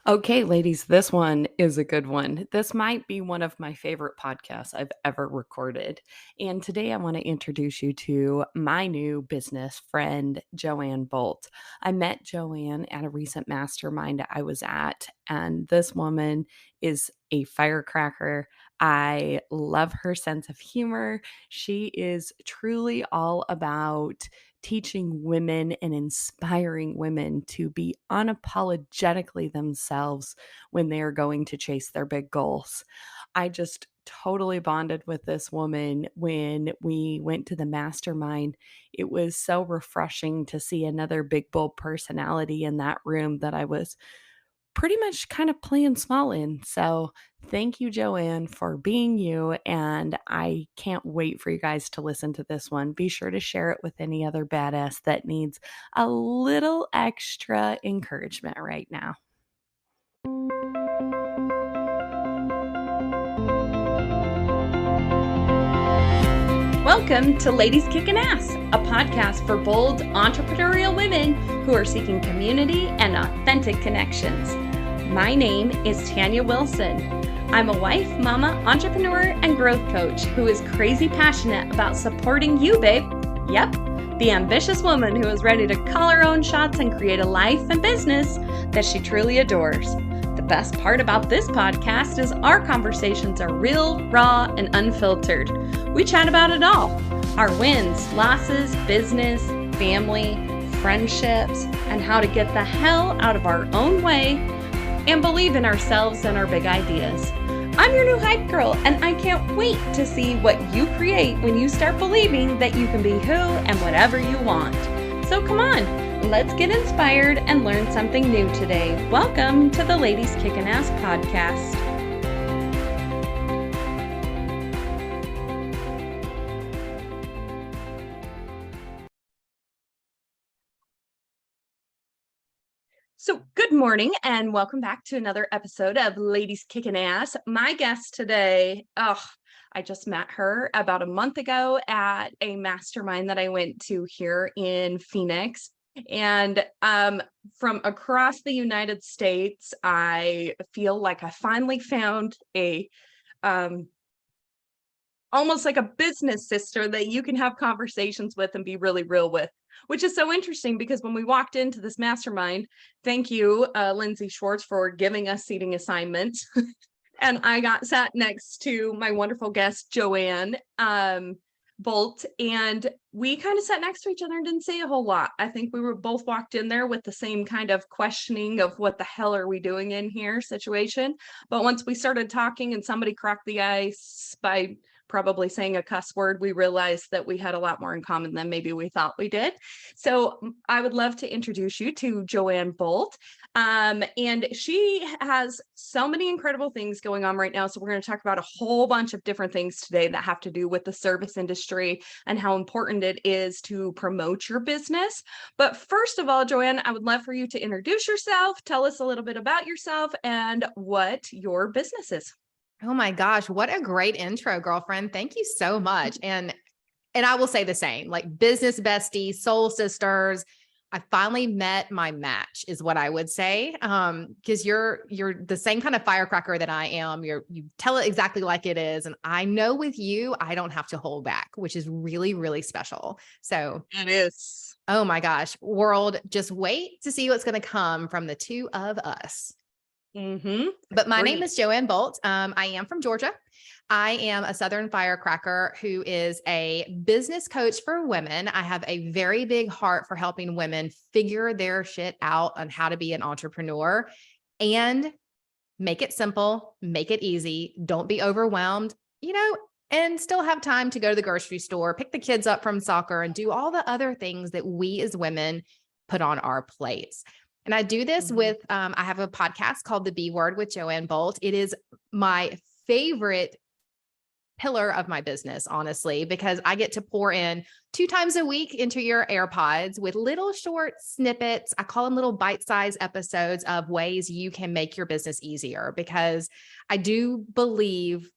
Okay, ladies, this one is a good one. This might be one of my favorite podcasts I've ever recorded. And today I want to introduce you to my new business friend, Joanne Bolt. I met Joanne at a recent mastermind I was at, and this woman is a firecracker. I love her sense of humor. She is truly all about teaching women and inspiring women to be unapologetically themselves when they are going to chase their big goals. I just totally bonded with this woman when we went to the mastermind. It was so refreshing to see another big, bold personality in that room that I was pretty much kind of playing small in. So thank you, Joanne, for being you. And I can't wait for you guys to listen to this one. Be sure to share it with any other badass that needs a little extra encouragement right now. Welcome to Ladies Kicking Ass, a podcast for bold entrepreneurial women who are seeking community and authentic connections. My name is Tanya Wilson. I'm a wife, mama, entrepreneur, and growth coach who is crazy passionate about supporting you, babe. Yep, the ambitious woman who is ready to call her own shots and create a life and business that she truly adores. The best part about this podcast is our conversations are real, raw, and unfiltered. We chat about it all. Our wins, losses, business, family, friendships, and how to get the hell out of our own way and believe in ourselves and our big ideas. I'm your new hype girl, and I can't wait to see what you create when you start believing that you can be who and whatever you want. So come on, let's get inspired and learn something new today. Welcome to the Ladies Kickin' Ass podcast. So good morning and welcome back to another episode of Ladies Kicking Ass. My guest today, I just met her about a month ago at a mastermind that I went to here in Phoenix. And from across the United States, I feel like I finally found a almost like a business sister that you can have conversations with and be really real with, which is so interesting because when we walked into this mastermind, thank you, Lindsay Schwartz, for giving us seating assignments. And I got sat next to my wonderful guest, Joanne Bolt, and we kind of sat next to each other and didn't say a whole lot. I think we were both walked in there with the same kind of questioning of what the hell are we doing in here situation. But once we started talking and somebody cracked the ice by probably saying a cuss word, we realized that we had a lot more in common than maybe we thought we did. So I would love to introduce you to Joanne Bolt. And she has so many incredible things going on right now. So we're going to talk about a whole bunch of different things today that have to do with the service industry and how important it is to promote your business. But first of all, Joanne, I would love for you to introduce yourself, tell us a little bit about yourself and what your business is. Oh my gosh, what a great intro, girlfriend. Thank you so much. And I will say the same, like business besties, soul sisters. I finally met my match is what I would say. Because you're the same kind of firecracker that I am. You tell it exactly like it is. And I know with you, I don't have to hold back, which is really, really special. So it is. Oh my gosh, world, just wait to see what's going to come from the two of us. Mm-hmm. But my name is Joanne Bolt. I am from Georgia. I am a Southern firecracker who is a business coach for women. I have a very big heart for helping women figure their shit out on how to be an entrepreneur and make it simple, make it easy. Don't be overwhelmed, and still have time to go to the grocery store, pick the kids up from soccer and do all the other things that we as women put on our plates. And I do this with, I have a podcast called The B Word with Joanne Bolt. It is my favorite pillar of my business, honestly, because I get to pour in 2 times a week into your AirPods with little short snippets. I call them little bite-sized episodes of ways you can make your business easier, because I do believe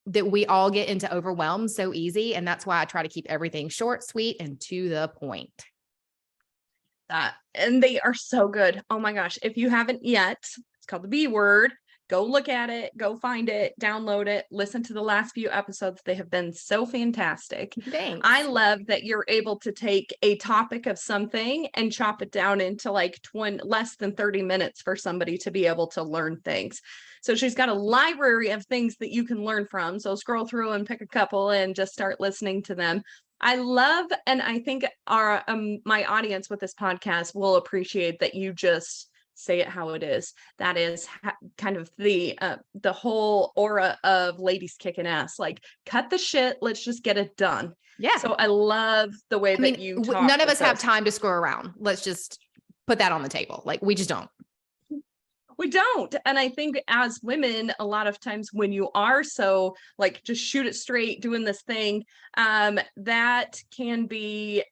that we all get into overwhelm so easy. And that's why I try to keep everything short, sweet, and to the point. And they are so good. Oh my gosh. If you haven't yet, called The B Word. Go look at it, go find it, download it, listen to the last few episodes. They have been so fantastic. I Thanks. love that you're able to take a topic of something and chop it down into like less than 30 minutes for somebody to be able to learn things. So she's got a library of things that you can learn from. So scroll through and pick a couple and just start listening to them. I love, and I think our my audience with this podcast will appreciate that you just say it how it is. That is kind of the whole aura of ladies kicking ass. Like, cut the shit. Let's just get it done. Yeah. So I love the way that you talk. None of us have time to screw around. Let's just put that on the table. Like, we just don't. We don't. And I think as women, a lot of times when you are so like, just shoot it straight, doing this thing, that can be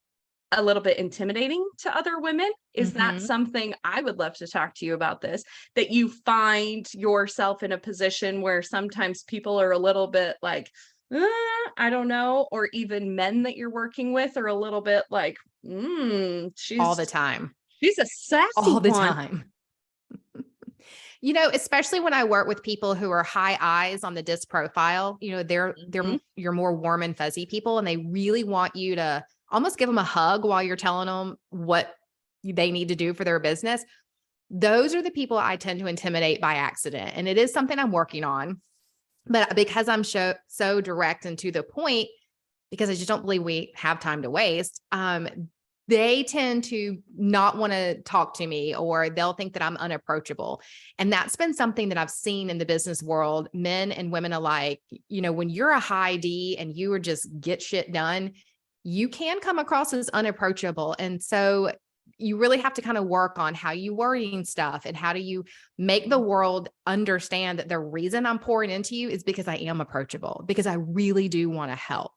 a little bit intimidating to other women. Is that something I would love to talk to you about this, that you find yourself in a position where sometimes people are a little bit like, I don't know, or even men that you're working with are a little bit like, she's all the time. She's a sassy all the one. time. Especially when I work with people who are high eyes on the disc profile, they're you're more warm and fuzzy people, and they really want you to almost give them a hug while you're telling them what they need to do for their business. Those are the people I tend to intimidate by accident. And it is something I'm working on, but because I'm so direct and to the point, because I just don't believe we have time to waste, they tend to not want to talk to me, or they'll think that I'm unapproachable. And that's been something that I've seen in the business world, men and women alike. When you're a high D and you are just get shit done, you can come across as unapproachable. And so you really have to kind of work on how you wording stuff, and how do you make the world understand that the reason I'm pouring into you is because I am approachable, because I really do want to help.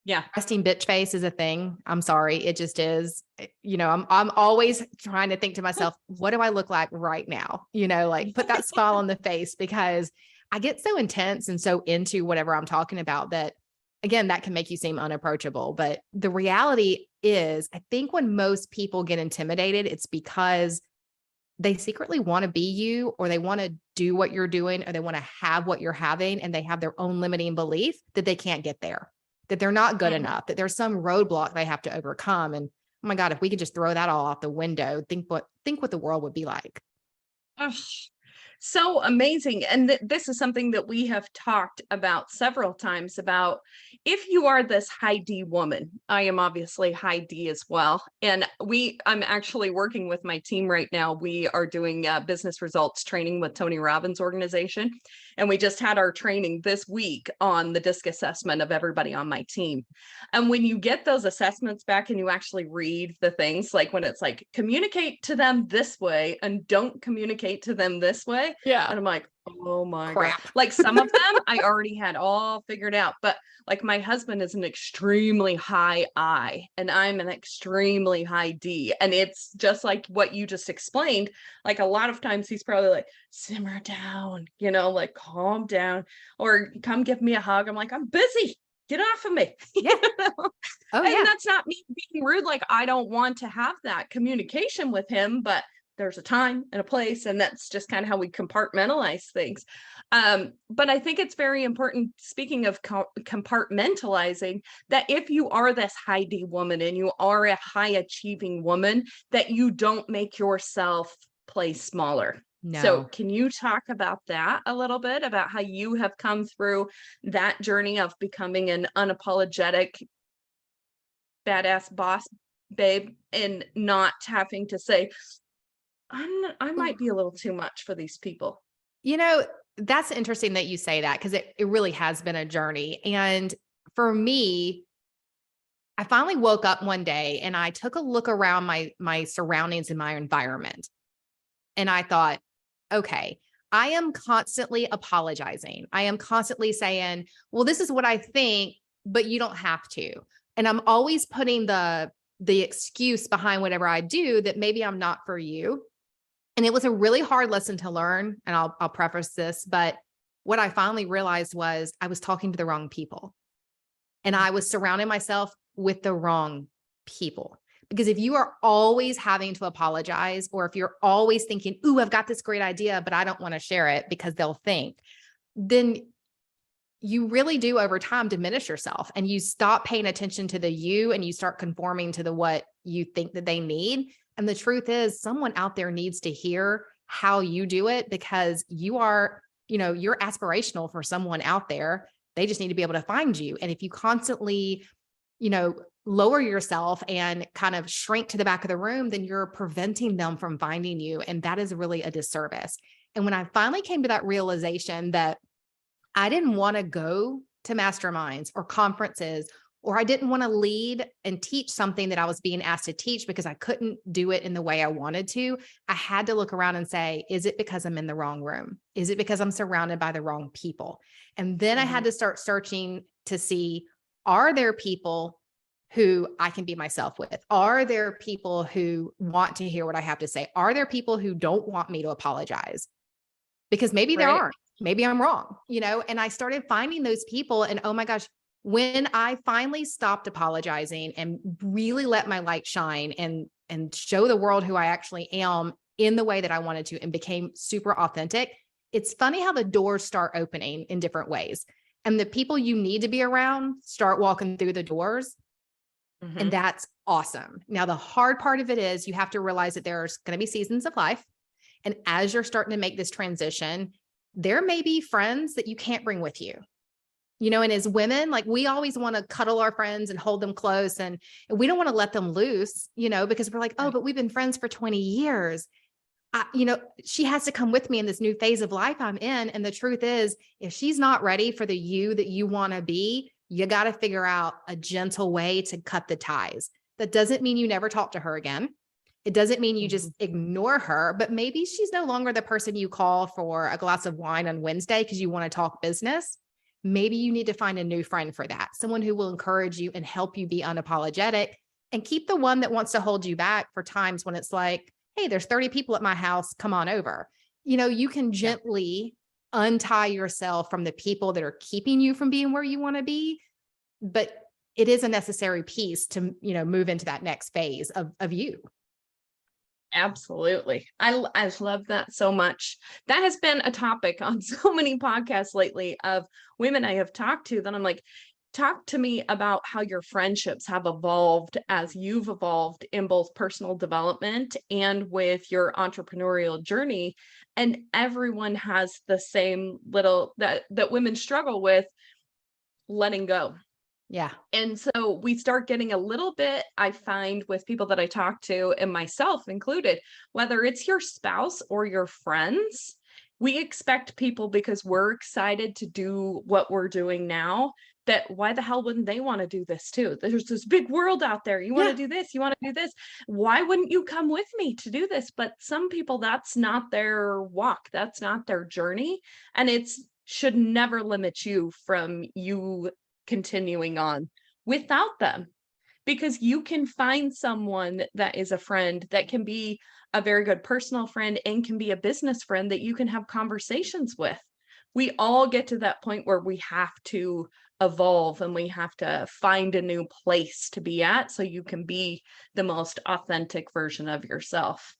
Yeah. Resting bitch face is a thing. I'm sorry. It just is. I'm always trying to think to myself, what do I look like right now? Like, put that smile on the face, because I get so intense and so into whatever I'm talking about that, again, that can make you seem unapproachable. But the reality is, I think when most people get intimidated, it's because they secretly want to be you, or they want to do what you're doing, or they want to have what you're having, and they have their own limiting belief that they can't get there, that they're not good enough, that there's some roadblock they have to overcome. And oh my God, if we could just throw that all out the window, think what the world would be like. Oh, so amazing. And this is something that we have talked about several times, about if you are this high D woman. I am obviously high D as well. And I'm actually working with my team right now. We are doing business results training with Tony Robbins' organization. And we just had our training this week on the DISC assessment of everybody on my team. And when you get those assessments back and you actually read the things, like when it's like, communicate to them this way and don't communicate to them this way. Yeah. And I'm like, oh my crap. God. Like, some of them I already had all figured out, but like my husband is an extremely high I and I'm an extremely high D. And it's just like what you just explained. Like, a lot of times he's probably like, simmer down, like, calm down, or come give me a hug. I'm like, I'm busy. Get off of me. Yeah. Oh, and that's not me being rude. Like, I don't want to have that communication with him, but there's a time and a place, and that's just kind of how we compartmentalize things. But I think it's very important, speaking of compartmentalizing, that if you are this high D woman and you are a high achieving woman, that you don't make yourself play smaller. No. So can you talk about that a little bit, about how you have come through that journey of becoming an unapologetic badass boss babe, and not having to say, I might be a little too much for these people? That's interesting that you say that, because it really has been a journey. And for me, I finally woke up one day and I took a look around my surroundings and my environment. And I thought, okay, I am constantly apologizing. I am constantly saying, well, this is what I think, but you don't have to. And I'm always putting the excuse behind whatever I do, that maybe I'm not for you. And it was a really hard lesson to learn. And I'll preface this, but what I finally realized was I was talking to the wrong people, and I was surrounding myself with the wrong people, Because if you are always having to apologize, or if you're always thinking, ooh, I've got this great idea, but I don't want to share it because they'll think, then you really do over time diminish yourself, and you stop paying attention to the you, and you start conforming to the what you think that they need. And the truth is, someone out there needs to hear how you do it, because you are, you're aspirational for someone out there. They just need to be able to find you. And if you constantly, lower yourself and kind of shrink to the back of the room, then you're preventing them from finding you. And that is really a disservice. And when I finally came to that realization that I didn't want to go to masterminds or conferences, or I didn't want to lead and teach something that I was being asked to teach because I couldn't do it in the way I wanted to, I had to look around and say, is it because I'm in the wrong room? Is it because I'm surrounded by the wrong people? And then I had to start searching to see, are there people who I can be myself with? Are there people who want to hear what I have to say? Are there people who don't want me to apologize? Because maybe there aren't. Maybe I'm wrong, and I started finding those people, and oh my gosh, when I finally stopped apologizing and really let my light shine and show the world who I actually am in the way that I wanted to, and became super authentic, it's funny how the doors start opening in different ways. And the people you need to be around start walking through the doors. And that's awesome. Now, the hard part of it is you have to realize that there's going to be seasons of life. And as you're starting to make this transition, there may be friends that you can't bring with you. And as women, like, we always want to cuddle our friends and hold them close, and we don't want to let them loose, because we're like, oh, but we've been friends for 20 years. She has to come with me in this new phase of life I'm in. And the truth is, if she's not ready for the you that you want to be, you got to figure out a gentle way to cut the ties. That doesn't mean you never talk to her again. It doesn't mean you just ignore her, but maybe she's no longer the person you call for a glass of wine on Wednesday because you want to talk business. Maybe you need to find a new friend for that, someone who will encourage you and help you be unapologetic, and keep the one that wants to hold you back for times when it's like, hey, there's 30 people at my house, come on over. You can gently untie yourself from the people that are keeping you from being where you want to be, but it is a necessary piece to, move into that next phase of you. Absolutely. I love that so much. That has been a topic on so many podcasts lately of women I have talked to that I'm like, talk to me about how your friendships have evolved as you've evolved in both personal development and with your entrepreneurial journey. And everyone has the same little that women struggle with, letting go. Yeah. And so we start getting a little bit, I find, with people that I talk to, and myself included, whether it's your spouse or your friends, we expect people, because we're excited to do what we're doing now, that why the hell wouldn't they want to do this too? There's this big world out there. You want to do this, you want to do this. Why wouldn't you come with me to do this? But some people, that's not their walk. That's not their journey. And it's should never limit you from you continuing on without them, because you can find someone that is a friend that can be a very good personal friend and can be a business friend that you can have conversations with. We all get to that point where we have to evolve and we have to find a new place to be at so you can be the most authentic version of yourself.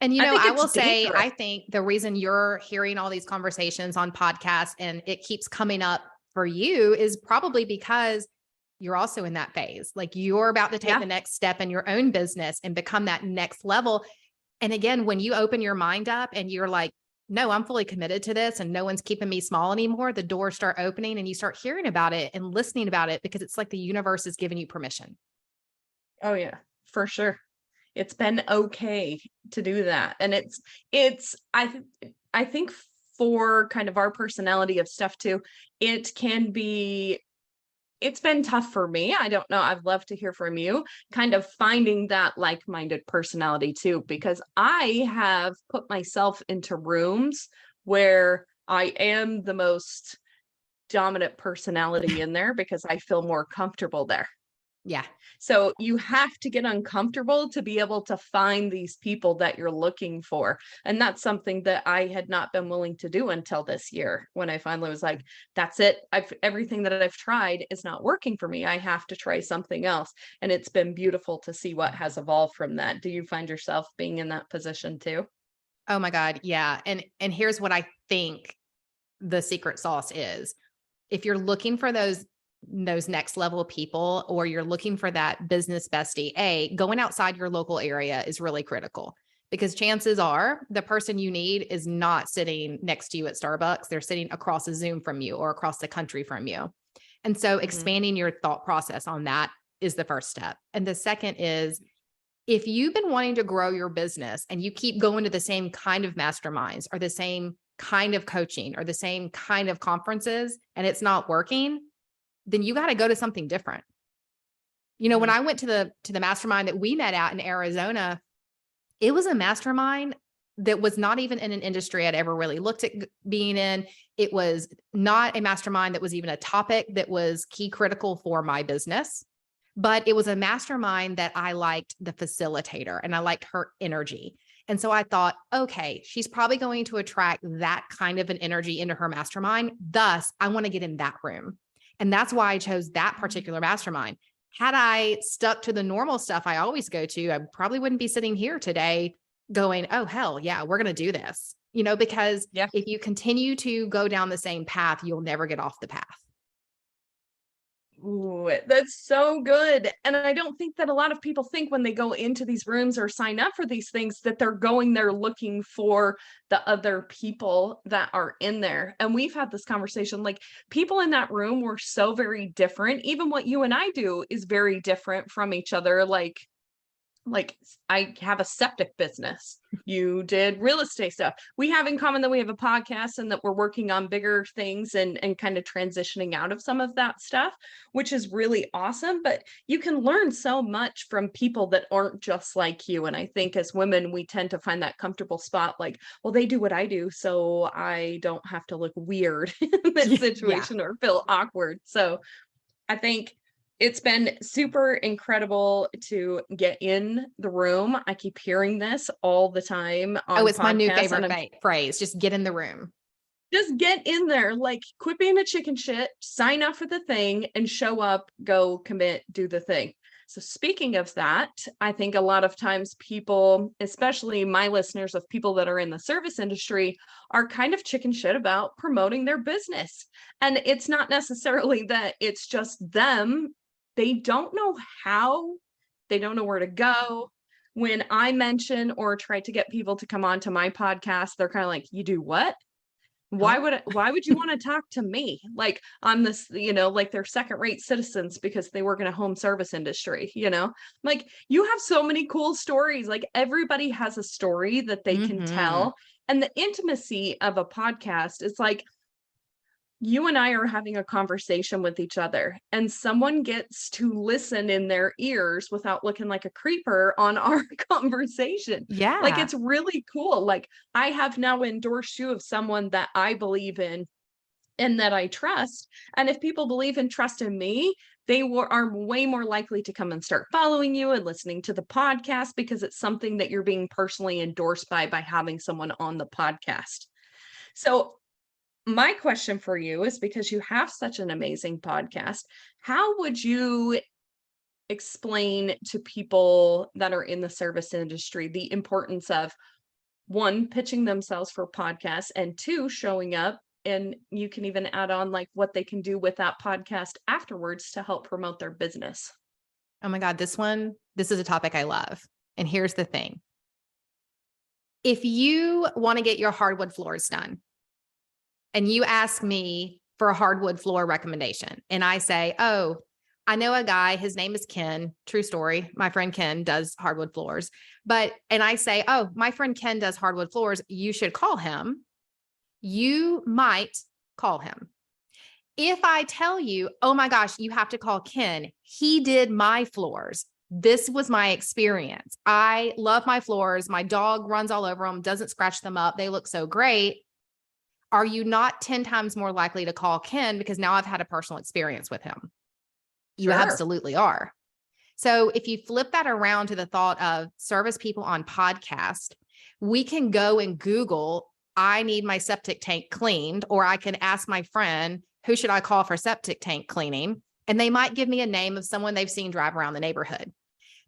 And, I will say, I think the reason you're hearing all these conversations on podcasts and it keeps coming up for you is probably because you're also in that phase. Like, you're about to take the next step in your own business and become that next level. And again, when you open your mind up and you're like, no, I'm fully committed to this and no one's keeping me small anymore, the doors start opening and you start hearing about it and listening about it, because it's like the universe is giving you permission. Oh yeah, for sure. It's been okay to do that. And I think for kind of our personality of stuff too, it's been tough for me. I don't know. I'd love to hear from you, kind of finding that like-minded personality too, because I have put myself into rooms where I am the most dominant personality in there because I feel more comfortable there. Yeah. So you have to get uncomfortable to be able to find these people that you're looking for. And that's something that I had not been willing to do until this year, when I finally was like, that's it. Everything that I've tried is not working for me. I have to try something else. And it's been beautiful to see what has evolved from that. Do you find yourself being in that position too? Oh my God. Yeah. And here's what I think the secret sauce is. If you're looking for those next level people, or you're looking for that business bestie, going outside your local area is really critical, because chances are the person you need is not sitting next to you at Starbucks. They're sitting across a Zoom from you or across the country from you. And so Hmm. expanding your thought process on that is the first step. And the second is, if you've been wanting to grow your business and you keep going to the same kind of masterminds or the same kind of coaching or the same kind of conferences and it's not working, then you got to go to something different. When Hmm. I went to the mastermind that we met at in Arizona, it was a mastermind that was not even in an industry I'd ever really looked at being in. It was not a mastermind that was even a topic that was key critical for my business, but it was a mastermind that I liked the facilitator and I liked her energy. And so I thought, okay, she's probably going to attract that kind of an energy into her mastermind. Thus, I want to get in that room. And that's why I chose that particular mastermind. Had I stuck to the normal stuff I always go to, I probably wouldn't be sitting here today going, oh, hell yeah, we're going to do this, because Yeah. if you continue to go down the same path, you'll never get off the path. Ooh, that's so good. And I don't think that a lot of people think when they go into these rooms or sign up for these things that they're going there looking for the other people that are in there. And we've had this conversation, like, people in that room were so very different. Even what you and I do is very different from each other. Like I have a septic business. You did real estate stuff. We have in common that we have a podcast and that we're working on bigger things and kind of transitioning out of some of that stuff, which is really awesome. But you can learn so much from people that aren't just like you. And I think as women, we tend to find that comfortable spot, like, well, they do what I do, so I don't have to look weird in this Yeah. situation or feel awkward. So I think it's been super incredible to get in the room. I keep hearing this all the time Oh, on it's my new podcasts, and favorite I'm phrase. Just get in the room. just get in there, like, quit being a chicken shit, sign up for the thing and show up, go commit, do the thing. So speaking of that, I think a lot of times people, especially my listeners of people that are in the service industry, are kind of chicken shit about promoting their business. And it's not necessarily that it's just them. They don't know how, they don't know where to go. When I mention or try to get people to come on to my podcast, they're kind of like, you do what? Huh? Why would you want to talk to me? Like I'm this, like they're second-rate citizens because they work in a home service industry. Like you have so many cool stories. Like everybody has a story that they can Mm-hmm. tell. And the intimacy of a podcast is like you and I are having a conversation with each other, and someone gets to listen in their ears without looking like a creeper on our conversation. Like, Yeah. it's really cool. Like, I have now endorsed you of someone that I believe in and that I trust. And if people believe and trust in me, are way more likely to come and start following you and listening to the podcast because it's something that you're being personally endorsed by having someone on the podcast. So my question for you is, because you have such an amazing podcast, how would you explain to people that are in the service industry the importance of, one, pitching themselves for podcasts, and two, showing up? And you can even add on like what they can do with that podcast afterwards to help promote their business. Oh my God, this is a topic I love. And here's the thing. If you want to get your hardwood floors done and you ask me for a hardwood floor recommendation, and I say, oh, I know a guy, his name is Ken. True story. My friend Ken does hardwood floors. And I say, oh, my friend Ken does hardwood floors. You should call him. You might call him. If I tell you, oh my gosh, you have to call Ken, he did my floors. This was my experience. I love my floors. My dog runs all over them, doesn't scratch them up. They look so great. Are you not 10 times more likely to call Ken because now I've had a personal experience with him? You Sure. absolutely are. So if you flip that around to the thought of service people on podcast, we can go and Google, I need my septic tank cleaned, or I can ask my friend, who should I call for septic tank cleaning? And they might give me a name of someone they've seen drive around the neighborhood.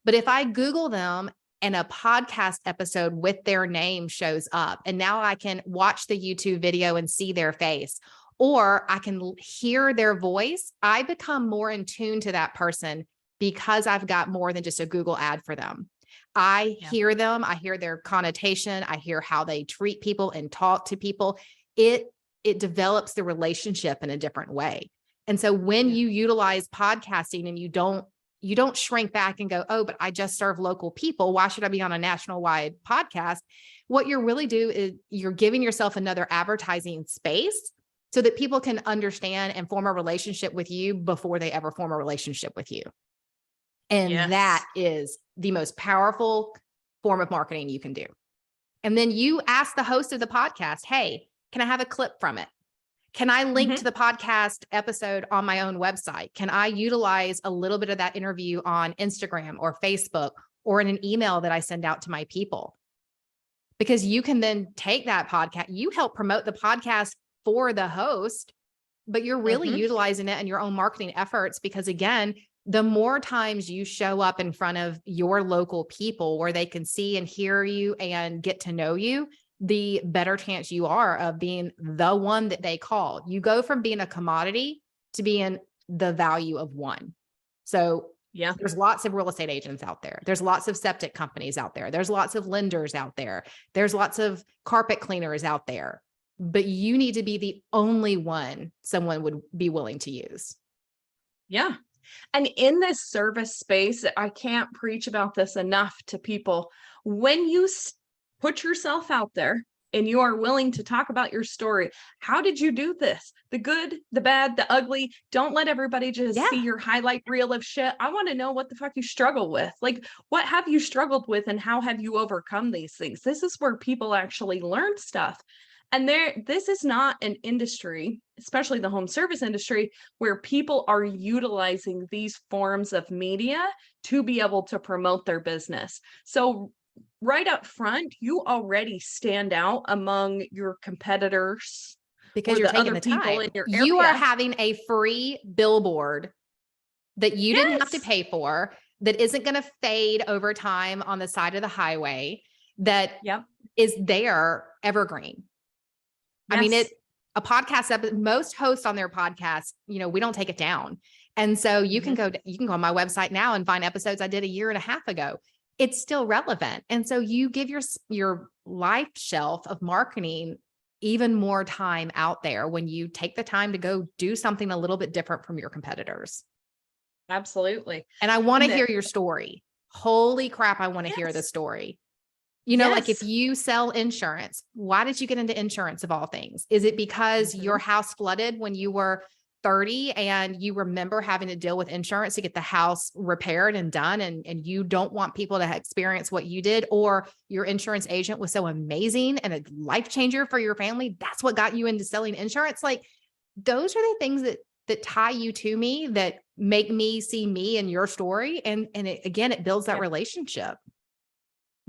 But if I Google them and a podcast episode with their name shows up, and now I can watch the YouTube video and see their face, or I can hear their voice, I become more in tune to that person because I've got more than just a Google ad for them. I hear them, I hear their connotation, I hear how they treat people and talk to people. It develops the relationship in a different way. And so when you utilize podcasting and you don't shrink back and go, oh, but I just serve local people, why should I be on a national wide podcast? What you're really do is you're giving yourself another advertising space so that people can understand and form a relationship with you before they ever form a relationship with you. And that is the most powerful form of marketing you can do. And then you ask the host of the podcast, hey, can I have a clip from it? Can I link to the podcast episode on my own website? Can I utilize a little bit of that interview on Instagram or Facebook or in an email that I send out to my people? Because you can then take that podcast, you help promote the podcast for the host, but you're really utilizing it in your own marketing efforts. Because again, the more times you show up in front of your local people where they can see and hear you and get to know you, the better chance you are of being the one that they call. You go from being a commodity to being the value of one. So there's lots of real estate agents out there. There's lots of septic companies out there. There's lots of lenders out there. There's lots of carpet cleaners out there, but you need to be the only one someone would be willing to use. Yeah. And in this service space, I can't preach about this enough to people. When you put yourself out there and you are willing to talk about your story, how did you do this? The good, the bad, the ugly. Don't let everybody just see your highlight reel of shit. I want to know what the fuck you struggle with. Like, what have you struggled with and how have you overcome these things? This is where people actually learn stuff. And this is not an industry, especially the home service industry, where people are utilizing these forms of media to be able to promote their business. So right up front, you already stand out among your competitors because you're taking the time. In your area. You are having a free billboard that you didn't have to pay for, that isn't going to fade over time on the side of the highway, that is there evergreen. I mean, a podcast episode, most hosts on their podcasts, we don't take it down. And so you can go on my website now and find episodes I did a year and a half ago. It's still relevant. And so you give your life shelf of marketing even more time out there when you take the time to go do something a little bit different from your competitors. Absolutely. And I want to hear your story. Holy crap. I want to hear the story. Like if you sell insurance, why did you get into insurance of all things? Is it because your house flooded when you were 30 and you remember having to deal with insurance to get the house repaired and done, and you don't want people to experience what you did, or your insurance agent was so amazing and a life changer for your family? That's what got you into selling insurance. Like, those are the things that tie you to me, that make me see me in your story. And it builds that relationship.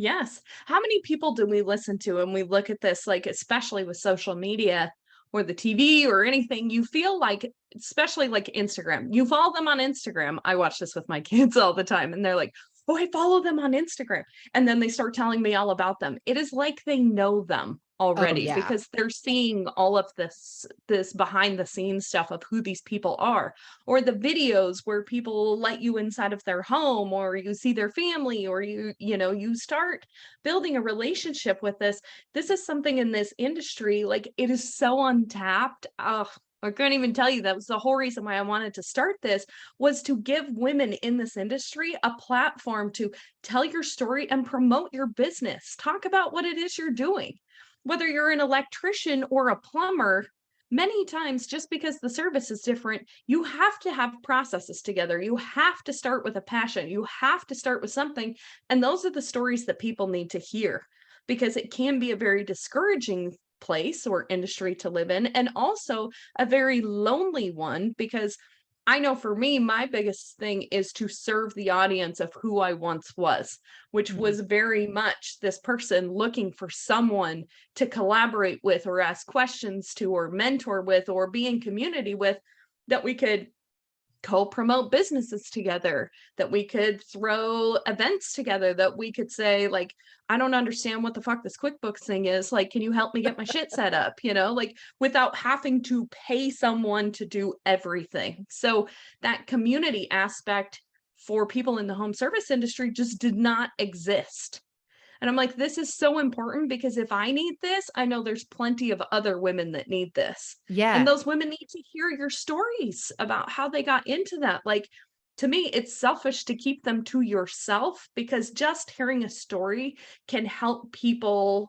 Yes. How many people do we listen to and we look at this, like, especially with social media or the TV or anything, you feel like, especially like Instagram, you follow them on Instagram. I watch this with my kids all the time and they're like, oh, I follow them on Instagram. And then they start telling me all about them. It is like they know them already because they're seeing all of this behind the scenes stuff of who these people are, or the videos where people let you inside of their home, or you see their family, or you start building a relationship with this. This is something in this industry, like, it is so untapped. I couldn't even tell you. That was the whole reason why I wanted to start this, was to give women in this industry a platform to tell your story and promote your business. Talk about what it is you're doing. Whether you're an electrician or a plumber, many times, just because the service is different, you have to have processes together. You have to start with a passion. You have to start with something. And those are the stories that people need to hear, because it can be a very discouraging place or industry to live in, and also a very lonely one, because I know for me, my biggest thing is to serve the audience of who I once was, which was very much this person looking for someone to collaborate with or ask questions to or mentor with or be in community with, that we could co-promote businesses together, that we could throw events together, that we could say, like, I don't understand what the fuck this QuickBooks thing is. Like, can you help me get my shit set up? Like without having to pay someone to do everything. So that community aspect for people in the home service industry just did not exist. And I'm like, this is so important because if I need this, I know there's plenty of other women that need this. And Yeah. those women need to hear your stories about how they got into that. Like, to me, it's selfish to keep them to yourself because just hearing a story can help people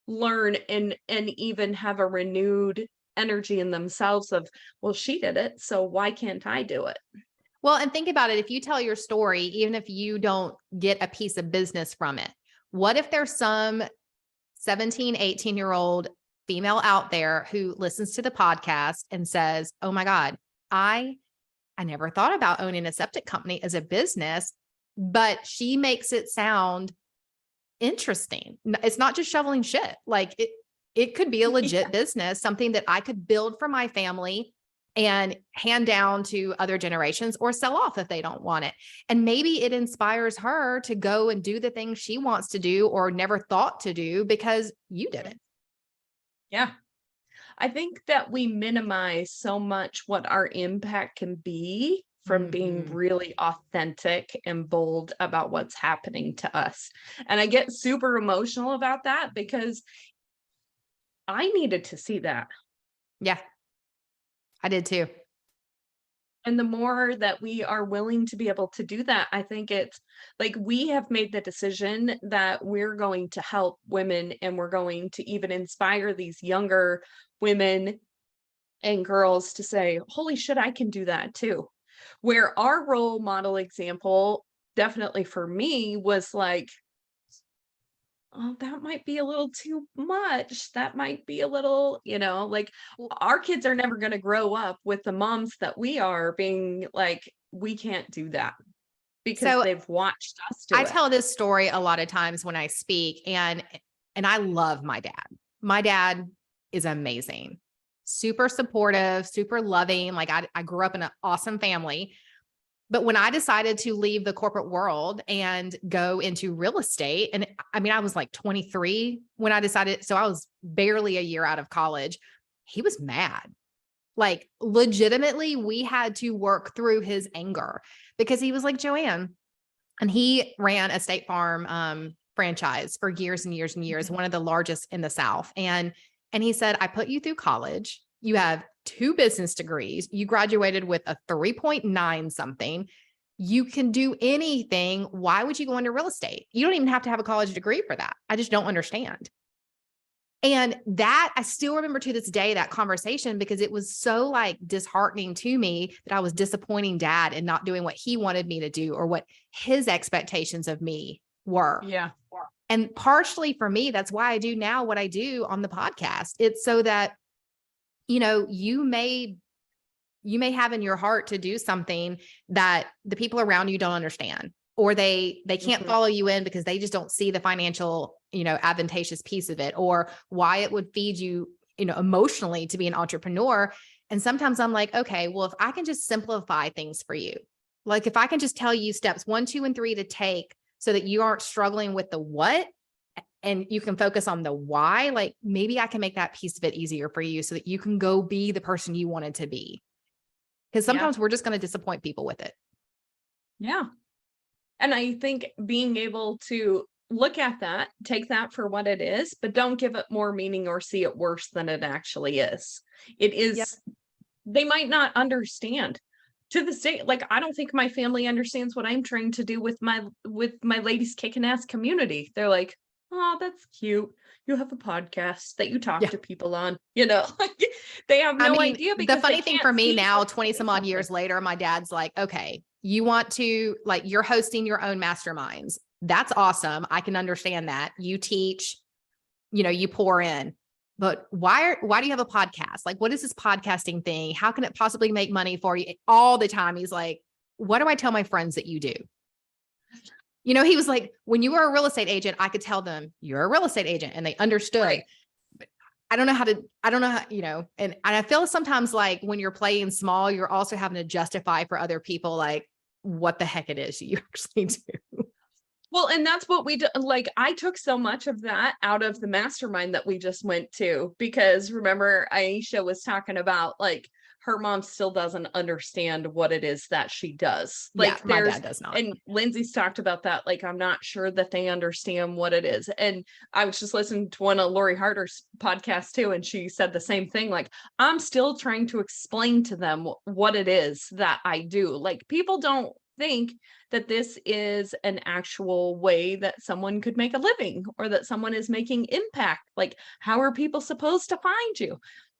learn and even have a renewed energy in themselves of, well, she did it, so why can't I do it? Well, and think about it. If you tell your story, even if you don't get a piece of business from it, what if there's some 17, 18-year-old female out there who listens to the podcast and says, oh my God, I never thought about owning a septic company as a business, but she makes it sound interesting. It's not just shoveling shit. Like it could be a legit business, something that I could build for my family and hand down to other generations or sell off if they don't want it. And maybe it inspires her to go and do the things she wants to do or never thought to do because you did it. Yeah. I think that we minimize so much what our impact can be from being really authentic and bold about what's happening to us. And I get super emotional about that because I needed to see that. Yeah, I did too. And the more that we are willing to be able to do that, I think it's like we have made the decision that we're going to help women and we're going to even inspire these younger women and girls to say, holy shit, I can do that too. Where our role model example, definitely for me, was like, oh, that might be a little too much. That might be a little, like our kids are never going to grow up with the moms that we are being like, we can't do that because So they've watched us do I it. tell this story a lot of times when I speak, and I love my dad. My dad is amazing, super supportive, super loving. Like I grew up in an awesome family. But when I decided to leave the corporate world and go into real estate, and I mean, I was like 23 when I decided, so I was barely a year out of college. He was mad. Like legitimately, we had to work through his anger because he was like, Joanne, and he ran a State Farm franchise for years and years and years, one of the largest in the South. And he said, I put you through college. You have 2 business degrees. You graduated with a 3.9 something. You can do anything. Why would you go into real estate? You don't even have to have a college degree for that. I just don't understand. And that I still remember to this day, that conversation, because it was so like disheartening to me that I was disappointing dad and not doing what he wanted me to do or what his expectations of me were. Yeah. And partially for me, that's why I do now what I do on the podcast. It's so that, you may have in your heart to do something that the people around you don't understand, or they can't follow you in because they just don't see the financial, advantageous piece of it, or why it would feed you, emotionally to be an entrepreneur. And sometimes I'm like, okay, well, if I can just simplify things for you, like if I can just tell you steps 1, 2, and 3 to take so that you aren't struggling with the what, and you can focus on the why, like maybe I can make that piece of it easier for you so that you can go be the person you wanted to be. Because sometimes we're just going to disappoint people with it. Yeah. And I think being able to look at that, take that for what it is, but don't give it more meaning or see it worse than it actually is. It is, Yep. They might not understand to the state. Like, I don't think my family understands what I'm trying to do with my ladies kicking ass community. They're like, oh, that's cute. You have a podcast that you talk to people on, they have no idea because the funny thing for me now, 20 some odd years later, my dad's like, okay, you want to, like, you're hosting your own masterminds. That's awesome. I can understand that. You teach, you pour in, but why do you have a podcast? Like, what is this podcasting thing? How can it possibly make money for you? All the time. He's like, what do I tell my friends that you do? He was like, when you were a real estate agent, I could tell them you're a real estate agent and they understood. Right. But I don't know how, and I feel sometimes like when you're playing small, you're also having to justify for other people, like what the heck it is you actually do. Well, and that's what we do. Like, I took so much of that out of the mastermind that we just went to, because remember, Aisha was talking about like her mom still doesn't understand what it is that she does. Like, my dad does not. And Lindsay's talked about that. Like, I'm not sure that they understand what it is. And I was just listening to one of Lori Harder's podcasts too, and she said the same thing. Like, I'm still trying to explain to them what it is that I do. Like, people don't think that this is an actual way that someone could make a living or that someone is making impact. Like, how are people supposed to find you?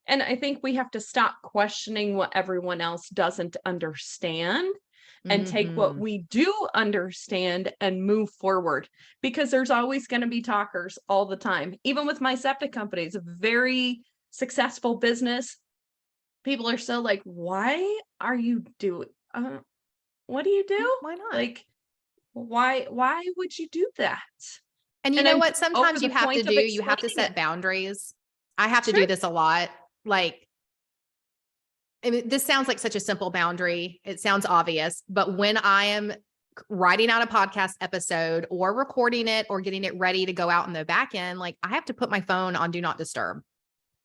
And I think we have to stop questioning what everyone else doesn't understand and take what we do understand and move forward, because there's always going to be talkers all the time. Even with my septic company, it's a very successful business. People are still like, why are you doing what do you do? Why not? Like, why would you do that? And you know what? Sometimes you have to do, you have to set boundaries. I have to do this a lot. Like, I mean, this sounds like such a simple boundary. It sounds obvious, but when I am writing out a podcast episode or recording it or getting it ready to go out in the back end, like I have to put my phone on do not disturb,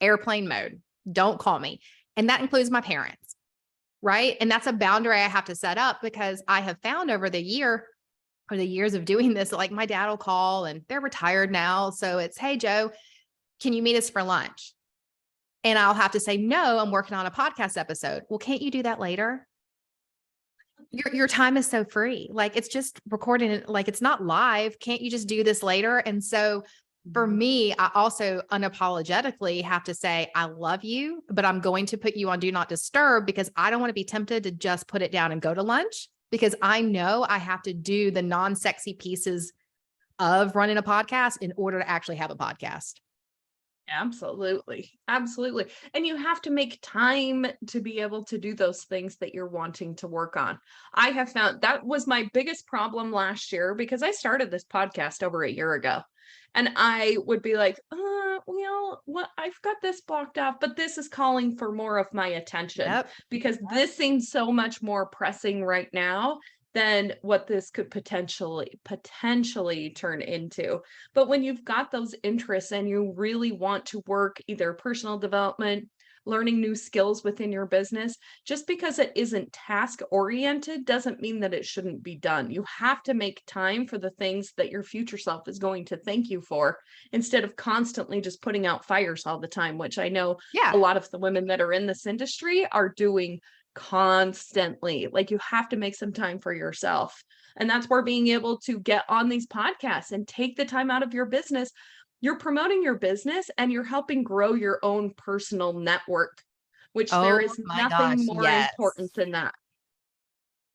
airplane mode. Don't call me. And that includes my parents. Right. And that's a boundary I have to set up, because I have found over the years of doing this, like my dad will call and they're retired now. So it's, hey, Joe, can you meet us for lunch? And I'll have to say, no, I'm working on a podcast episode. Well, can't you do that later? Your time is so free. Like, it's just recording it. Like, it's not live. Can't you just do this later? And so for me, I also unapologetically have to say, I love you, but I'm going to put you on do not disturb, because I don't want to be tempted to just put it down and go to lunch, because I know I have to do the non-sexy pieces of running a podcast in order to actually have a podcast. Absolutely. Absolutely. And you have to make time to be able to do those things that you're wanting to work on. I have found that was my biggest problem last year, because I started this podcast over a year ago. And I would be like, what, I've got this blocked off, but this is calling for more of my attention, because this seems so much more pressing right now than what this could potentially turn into. But when you've got those interests and you really want to work either personal development, learning new skills within your business, just because it isn't task oriented doesn't mean that it shouldn't be done. You have to make time for the things that your future self is going to thank you for, instead of constantly just putting out fires all the time, which I know a lot of the women that are in this industry are doing constantly. Like, you have to make some time for yourself. And that's where being able to get on these podcasts and take the time out of your business, you're promoting your business and you're helping grow your own personal network, which there is nothing more important than that.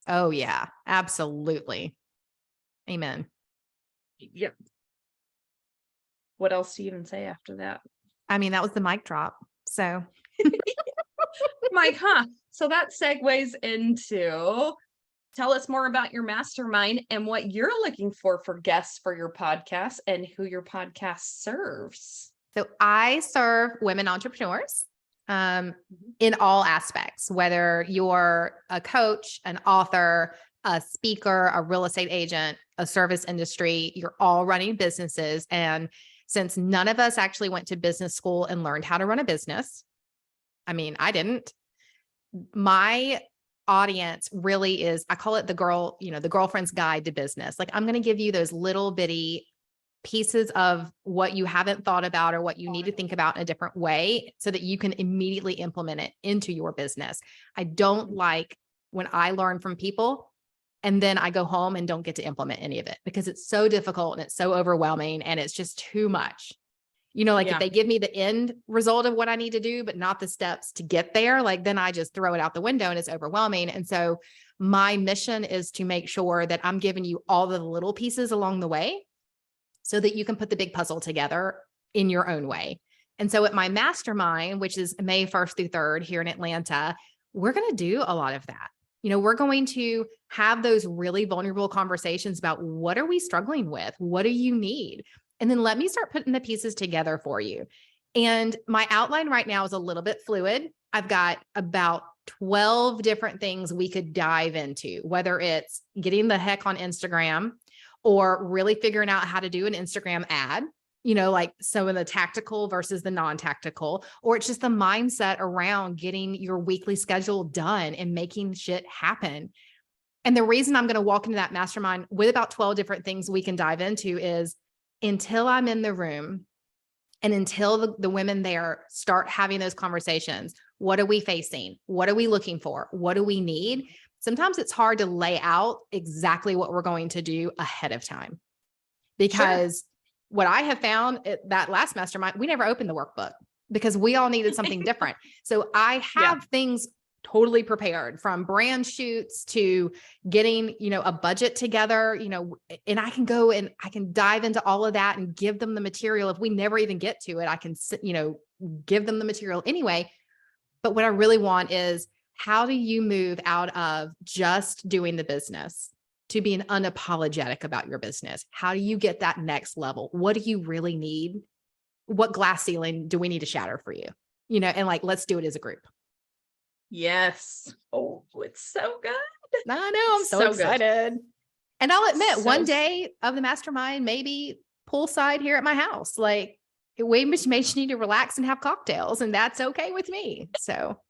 Oh yeah, absolutely. Amen. Yep. What else do you even say after that? I mean, that was the mic drop. So Mike, so that segues into, tell us more about your mastermind and what you're looking for guests for your podcast and who your podcast serves. So I serve women entrepreneurs in all aspects, whether you're a coach, an author, a speaker, a real estate agent, a service industry, you're all running businesses. And since none of us actually went to business school and learned how to run a business, I mean, I didn't. My audience really is, I call it the girlfriend's guide to business. Like, I'm going to give you those little bitty pieces of what you haven't thought about or what you need to think about in a different way so that you can immediately implement it into your business. I don't like when I learn from people and then I go home and don't get to implement any of it, because it's so difficult and it's so overwhelming and it's just too much. If they give me the end result of what I need to do, but not the steps to get there, like then I just throw it out the window and it's overwhelming. And so my mission is to make sure that I'm giving you all the little pieces along the way so that you can put the big puzzle together in your own way. And so at my mastermind, which is May 1st through 3rd here in Atlanta, we're going to do a lot of that. We're going to have those really vulnerable conversations about what are we struggling with? What do you need? And then let me start putting the pieces together for you. And my outline right now is a little bit fluid. I've got about 12 different things we could dive into, whether it's getting the heck on Instagram or really figuring out how to do an Instagram ad, like some of the tactical versus the non-tactical, or it's just the mindset around getting your weekly schedule done and making shit happen. And the reason I'm going to walk into that mastermind with about 12 different things we can dive into is until I'm in the room and until the women there start having those conversations. What are we facing? What are we looking for? What do we need? Sometimes it's hard to lay out exactly what we're going to do ahead of time, because what I have found at that last mastermind, we never opened the workbook because we all needed something different. So I have things totally prepared, from brand shoots to getting, a budget together, and I can go and I can dive into all of that and give them the material. If we never even get to it, I can, give them the material anyway. But what I really want is, how do you move out of just doing the business to being unapologetic about your business? How do you get that next level? What do you really need? What glass ceiling do we need to shatter for you? And let's do it as a group. Yes. Oh, it's so good. I know. I'm so excited. Good. And I'll admit, one day of the mastermind, maybe poolside here at my house, we just need to relax and have cocktails, and that's okay with me. So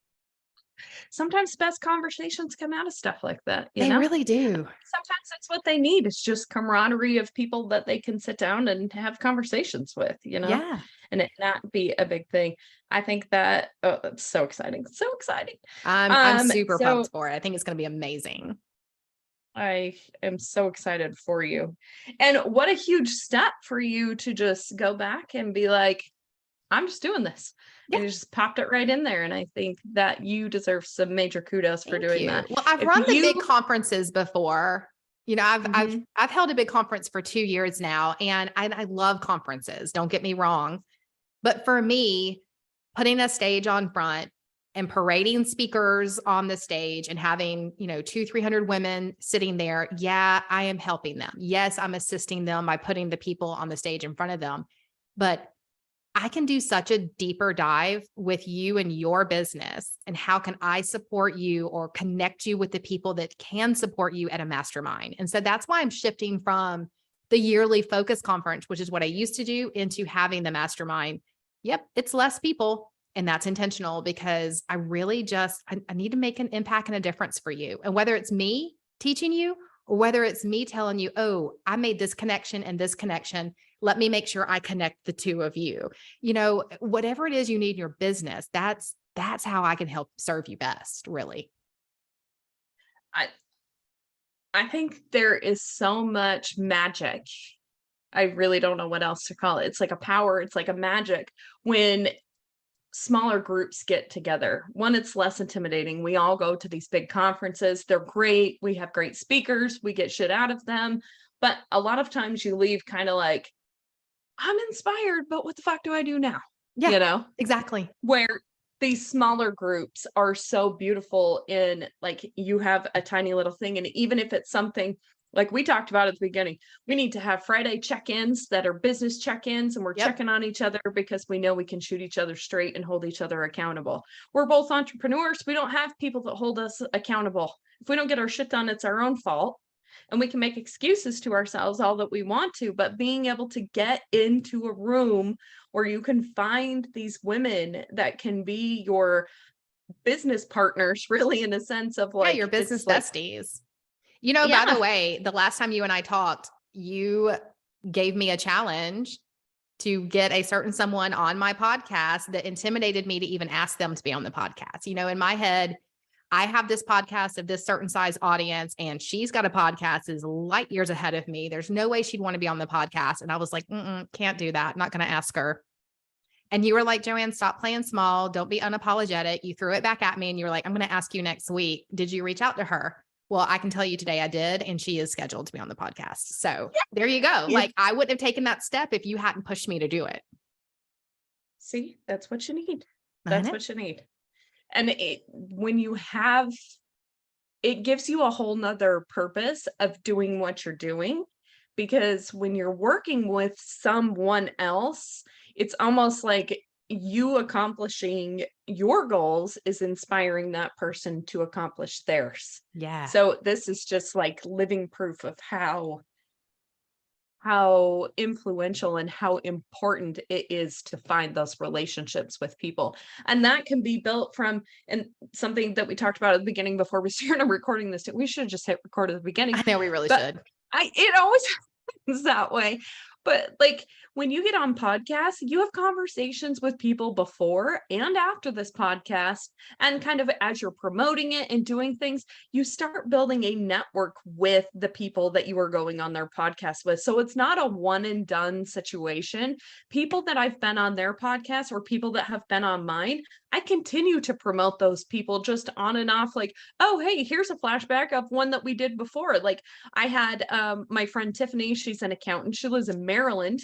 sometimes best conversations come out of stuff like that. They really do. Sometimes that's what they need. It's just camaraderie of people that they can sit down and have conversations with, Yeah. And it not be a big thing. I think that, it's so exciting. So exciting. I'm super pumped for it. I think it's going to be amazing. I am so excited for you. And what a huge step for you to just go back and be like, I'm just doing this. Yeah. And you just popped it right in there. And I think that you deserve some major kudos for doing that. Well, I've run the big conferences before. I've held a big conference for 2 years now, and I love conferences. Don't get me wrong. But for me, putting a stage on front and parading speakers on the stage and having, 200-300 women sitting there. Yeah, I am helping them. Yes, I'm assisting them by putting the people on the stage in front of them. But I can do such a deeper dive with you and your business, and how can I support you or connect you with the people that can support you at a mastermind. And so that's why I'm shifting from the yearly focus conference, which is what I used to do, into having the mastermind. Yep, it's less people, and that's intentional, because I really I need to make an impact and a difference for you. And whether it's me teaching you, or whether it's me telling you, oh, I made this connection and this connection, let me make sure I connect the two of you. Whatever it is you need in your business, that's how I can help serve you best, really. I think there is so much magic. I really don't know what else to call it. It's like a power. It's like a magic when smaller groups get together. One, it's less intimidating. We all go to these big conferences. They're great. We have great speakers. We get shit out of them. But a lot of times you leave kind of like, I'm inspired, but what the fuck do I do now? Yeah, exactly. Where these smaller groups are so beautiful in, you have a tiny little thing. And even if it's something like we talked about at the beginning, we need to have Friday check-ins that are business check-ins, and we're checking on each other because we know we can shoot each other straight and hold each other accountable. We're both entrepreneurs. We don't have people that hold us accountable. If we don't get our shit done, it's our own fault. And we can make excuses to ourselves all that we want to, but being able to get into a room where you can find these women that can be your business partners, really, in a sense of your business besties. By the way, the last time you and I talked, you gave me a challenge to get a certain someone on my podcast that intimidated me to even ask them to be on the podcast. In my head, I have this podcast of this certain size audience, and she's got a podcast that is light years ahead of me. There's no way she'd want to be on the podcast. And I was like, can't do that. I'm not going to ask her. And you were like, Joanne, stop playing small. Don't be unapologetic. You threw it back at me and you were like, I'm going to ask you next week. Did you reach out to her? Well, I can tell you today I did, and she is scheduled to be on the podcast. So there you go. I wouldn't have taken that step if you hadn't pushed me to do it. See, that's what you need. I That's know. what you need. And when you have, it gives you a whole nother purpose of doing what you're doing, because when you're working with someone else, it's almost like you accomplishing your goals is inspiring that person to accomplish theirs. Yeah. So this is just like living proof of how influential and how important it is to find those relationships with people. And that can be built from, and something that we talked about at the beginning before we started recording this, we should have just hit record at the beginning, I know we really but should. it always happens that way. But like when you get on podcasts, you have conversations with people before and after this podcast. And kind of as you're promoting it and doing things, you start building a network with the people that you are going on their podcast with. So it's not a one and done situation. People that I've been on their podcast or people that have been on mine, I continue to promote those people just on and off, like, oh, hey, here's a flashback of one that we did before. Like I had my friend Tiffany, she's an accountant. She lives in Maryland,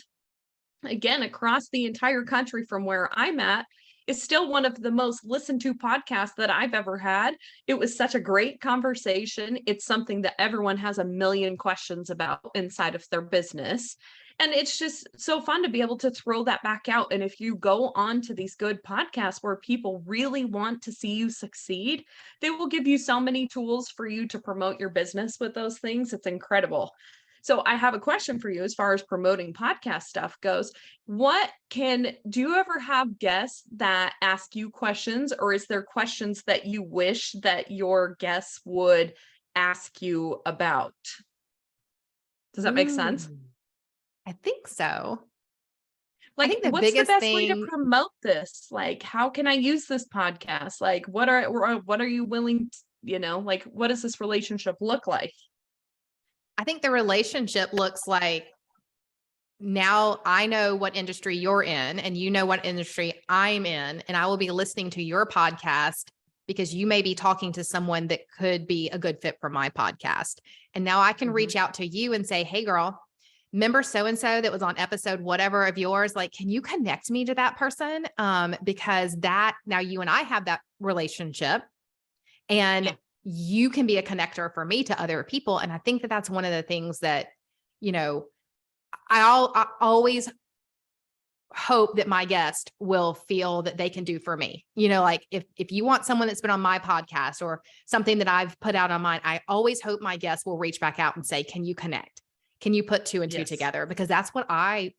again, across the entire country from where I'm at. Is still one of the most listened to podcasts that I've ever had. It was such a great conversation. It's something that everyone has a million questions about inside of their business. And it's just so fun to be able to throw that back out. And if you go on to these good podcasts where people really want to see you succeed, they will give you so many tools for you to promote your business with those things. It's incredible. So I have a question for you as far as promoting podcast stuff goes. Do you ever have guests that ask you questions, or is there questions that you wish that your guests would ask you about? Does that make sense? Ooh, I think so. I Like, think the what's the biggest best way to thing, promote this? Like, how can I use this podcast? Like, what are you willing to, like, what does this relationship look like? I think the relationship looks like, now I know what industry you're in and you know what industry I'm in, and I will be listening to your podcast because you may be talking to someone that could be a good fit for my podcast. And now I can Mhm. reach out to you and say, hey girl, remember so-and-so that was on episode whatever of yours? Like, can you connect me to that person? Because that now you and I have that relationship, and Yeah. you can be a connector for me to other people. And I think that that's one of the things that, you know, I always hope that my guest will feel that they can do for me. Like if you want someone that's been on my podcast or something that I've put out on mine, I always hope my guest will reach back out and say, can you connect? Can you put two and two Yes. together? Because that's what I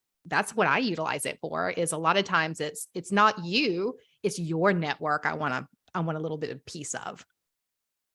utilize it for. Is a lot of times it's not you, it's your network. I want a little bit of piece of.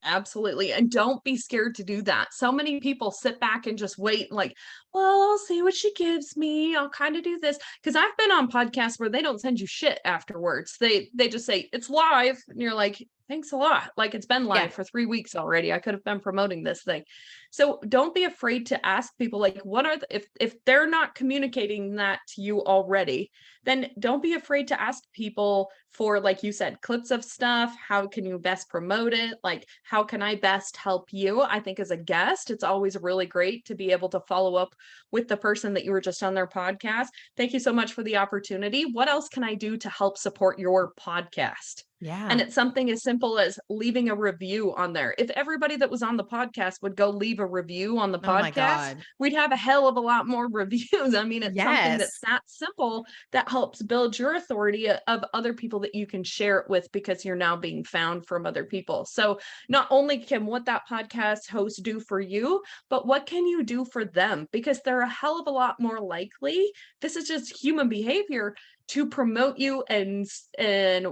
Absolutely. And don't be scared to do that. So many people sit back and just wait, like, well, I'll see what she gives me. I'll kind of do this. Because I've been on podcasts where they don't send you shit afterwards. They just say it's live. And you're like, thanks a lot. Like it's been Yeah. live for 3 weeks already. I could have been promoting this thing. So don't be afraid to ask people, like, what are if they're not communicating that to you already, then don't be afraid to ask people for, like you said, clips of stuff. How can you best promote it? Like, how can I best help you? I think as a guest, it's always really great to be able to follow up with the person that you were just on their podcast. Thank you so much for the opportunity. What else can I do to help support your podcast? And Yeah. it's something as simple as leaving a review on there. If everybody that was on the podcast would go leave a review on the Oh my podcast, God. we'd have a hell of a lot more reviews. I mean, it's something that's Yes. that simple that helps build your authority of other people that you can share it with, because you're now being found from other people. So not only can what that podcast host do for you, but what can you do for them? Because they're a hell of a lot more likely, this is just human behavior, to promote you and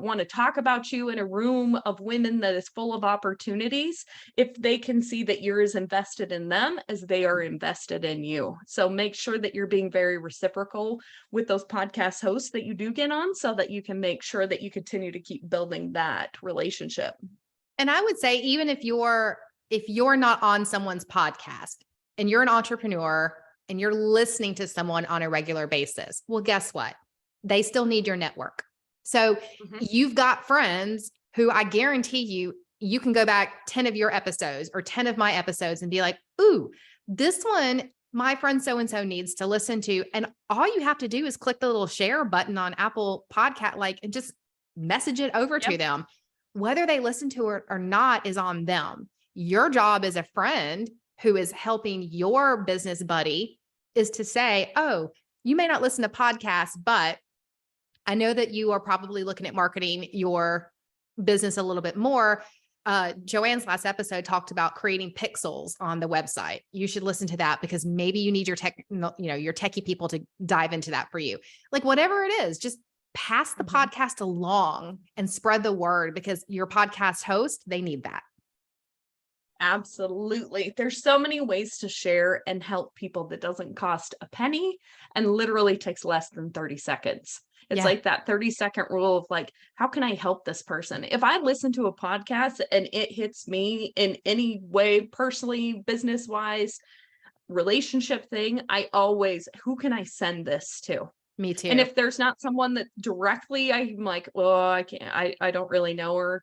want to talk about you in a room of women that is full of opportunities, if they can see that you're as invested in them as they are invested in you. So make sure that you're being very reciprocal with those podcast hosts that you do get on, so that you can make sure that you continue to keep building that relationship. And I would say, even if you're not on someone's podcast and you're an entrepreneur and you're listening to someone on a regular basis, well, guess what? They still need your network. So Mhm. you've got friends who I guarantee you can go back 10 of your episodes or 10 of my episodes and be like, ooh, this one my friend so-and-so needs to listen to. And all you have to do is click the little share button on Apple Podcast, and just message it over to Yep. them. Whether they listen to it or not is on them. Your job as a friend who is helping your business buddy is to say, oh, you may not listen to podcasts, but I know that you are probably looking at marketing your business a little bit more. Joanne's last episode talked about creating pixels on the website. You should listen to that because maybe you need your your techie people to dive into that for you. Like whatever it is, just pass the podcast along and spread the word because your podcast host, they need that. Absolutely. There's so many ways to share and help people that doesn't cost a penny and literally takes less than 30 seconds. It's like that 30-second rule of like, how can I help this person? If I listen to a podcast and it hits me in any way, personally, business-wise, relationship thing, who can I send this to? Me too. And if there's not someone that directly, I'm like, well, I can't, I don't really know her.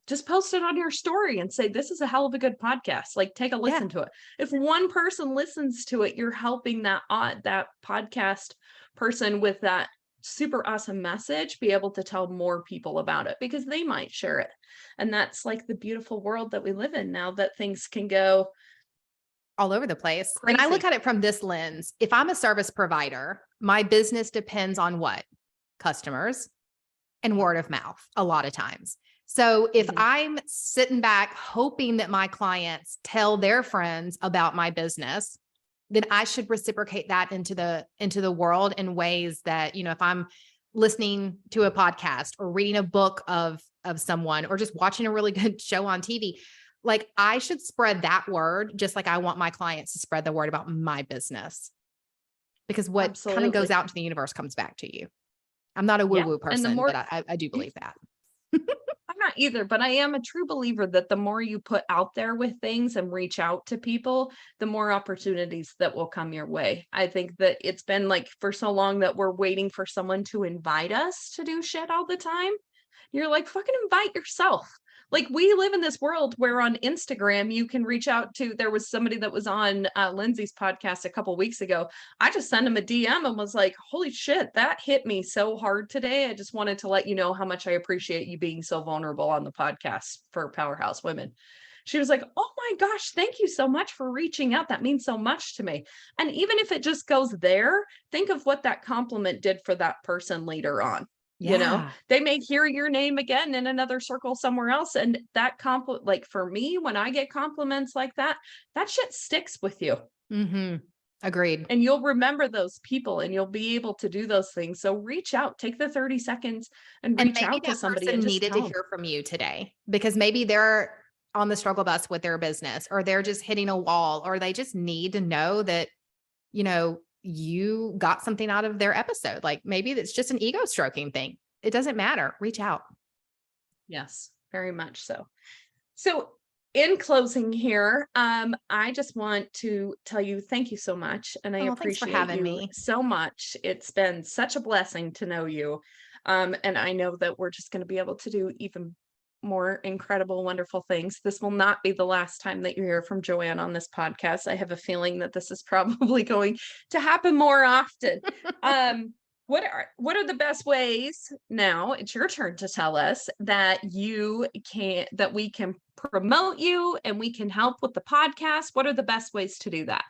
Just post it on your story and say, this is a hell of a good podcast. Like, take a listen to it. If one person listens to it, you're helping that podcast person with that super awesome message be able to tell more people about it because they might share it. And that's like the beautiful world that we live in now, that things can go all over the place. crazy. And I look at it from this lens. If I'm a service provider, my business depends on what? Customers and word of mouth a lot of times. So if I'm sitting back hoping that my clients tell their friends about my business, then I should reciprocate that into the world in ways that, if I'm listening to a podcast or reading a book of someone or just watching a really good show on TV, like I should spread that word just like I want my clients to spread the word about my business. Because what kind of goes out into the universe comes back to you. I'm not a woo-woo person, but I do believe that. I'm not either, but I am a true believer that the more you put out there with things and reach out to people, the more opportunities that will come your way. I think that it's been like for so long that we're waiting for someone to invite us to do shit all the time. You're like, fucking invite yourself. Like we live in this world where on Instagram, you can reach out to, there was somebody that was on Lindsay's podcast a couple weeks ago. I just sent him a DM and was like, holy shit, that hit me so hard today. I just wanted to let you know how much I appreciate you being so vulnerable on the podcast for Powerhouse Women. She was like, oh my gosh, thank you so much for reaching out. That means so much to me. And even if it just goes there, think of what that compliment did for that person later on. Yeah. They may hear your name again in another circle somewhere else. And that like for me, when I get compliments like that shit sticks with you. Mm-hmm. Agreed. And you'll remember those people and you'll be able to do those things. So reach out, take the 30 seconds and reach out to somebody. And needed to hear from you today because maybe they're on the struggle bus with their business or they're just hitting a wall or they just need to know that, you got something out of their episode. Like maybe it's just an ego stroking thing. It doesn't matter. Reach out. Yes, very much so. So in closing here, I just want to tell you, thank you so much. And I appreciate for having you me so much. It's been such a blessing to know you. And I know that we're just going to be able to do even more incredible, wonderful things. This will not be the last time that you hear from Joanne on this podcast. I have a feeling that this is probably going to happen more often. What are the best ways now? It's your turn to tell us that we can promote you and we can help with the podcast. What are the best ways to do that?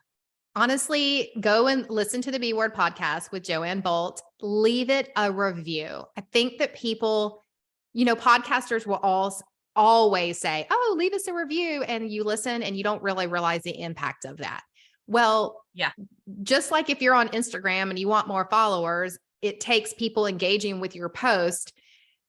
Honestly, go and listen to the B Word podcast with Joanne Bolt. Leave it a review. I think that people, podcasters will always say, oh, leave us a review. And you listen and you don't really realize the impact of that. Well, yeah, just like if you're on Instagram and you want more followers, it takes people engaging with your post.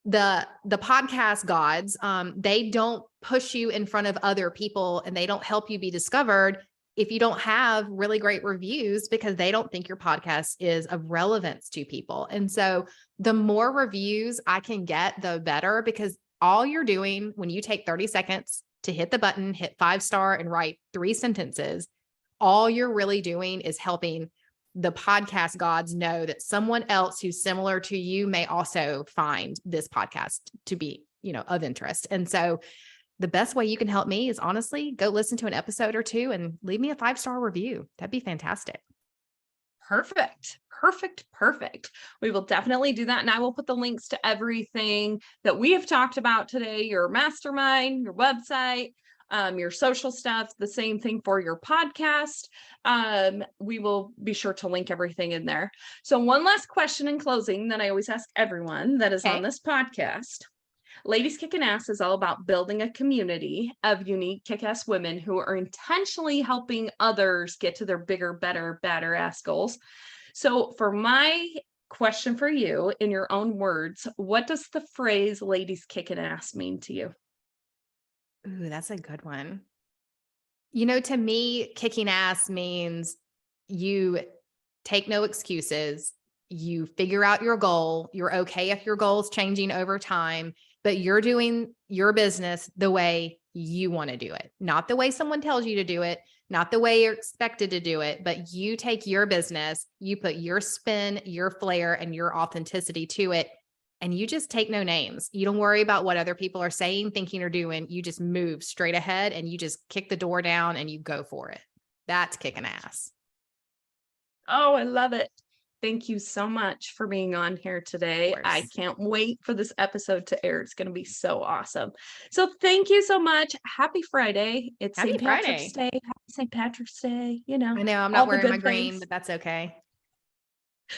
The podcast gods, they don't push you in front of other people and they don't help you be discovered if you don't have really great reviews because they don't think your podcast is of relevance to people. And so the more reviews I can get, the better, because all you're doing when you take 30 seconds to hit the button, hit 5-star and write 3 sentences, all you're really doing is helping the podcast gods know that someone else who's similar to you may also find this podcast to be, of interest. And so the best way you can help me is honestly go listen to an episode or two and leave me a 5-star review. That'd be fantastic. Perfect. Perfect. We will definitely do that. And I will put the links to everything that we have talked about today, your mastermind, your website, your social stuff, the same thing for your podcast. We will be sure to link everything in there. So one last question in closing that I always ask everyone that is on this podcast. Ladies Kicking Ass is all about building a community of unique kick-ass women who are intentionally helping others get to their bigger, better, badder ass goals. So for my question for you, in your own words, what does the phrase ladies kicking ass mean to you? Ooh, that's a good one. To me, kicking ass means you take no excuses. You figure out your goal. You're okay if your goal is changing over time, but you're doing your business the way you want to do it, not the way someone tells you to do it, not the way you're expected to do it, but you take your business, you put your spin, your flair, and your authenticity to it, and you just take no names. You don't worry about what other people are saying, thinking, or doing. You just move straight ahead and you just kick the door down and you go for it. That's kicking ass. Oh, I love it. Thank you so much for being on here today. I can't wait for this episode to air. It's going to be so awesome. So thank you so much. Happy Friday. It's St. Patrick's Day. Happy St. Patrick's Day. I know I'm not wearing my green, but that's okay.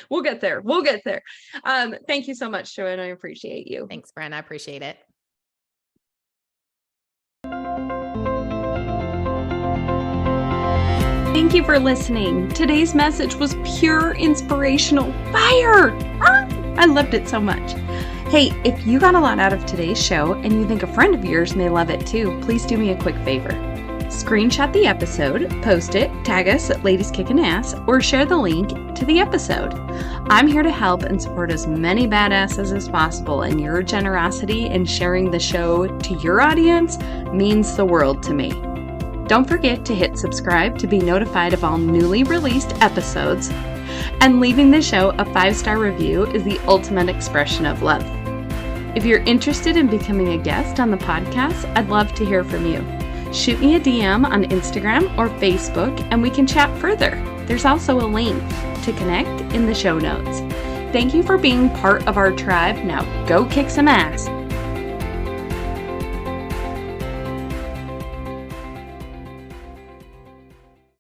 We'll get there. Thank you so much, Joanne. I appreciate you. Thanks, Bren. I appreciate it. Thank you for listening. Today's message was pure inspirational fire. I loved it so much. Hey, if you got a lot out of today's show and you think a friend of yours may love it too, please do me a quick favor. Screenshot the episode, post it, tag us at Ladies Kickin' Ass, or share the link to the episode. I'm here to help and support as many badasses as possible, and your generosity in sharing the show to your audience means the world to me. Don't forget to hit subscribe to be notified of all newly released episodes, and leaving the show a 5-star review is the ultimate expression of love. If you're interested in becoming a guest on the podcast, I'd love to hear from you. Shoot me a DM on Instagram or Facebook and we can chat further. There's also a link to connect in the show notes. Thank you for being part of our tribe. Now go kick some ass.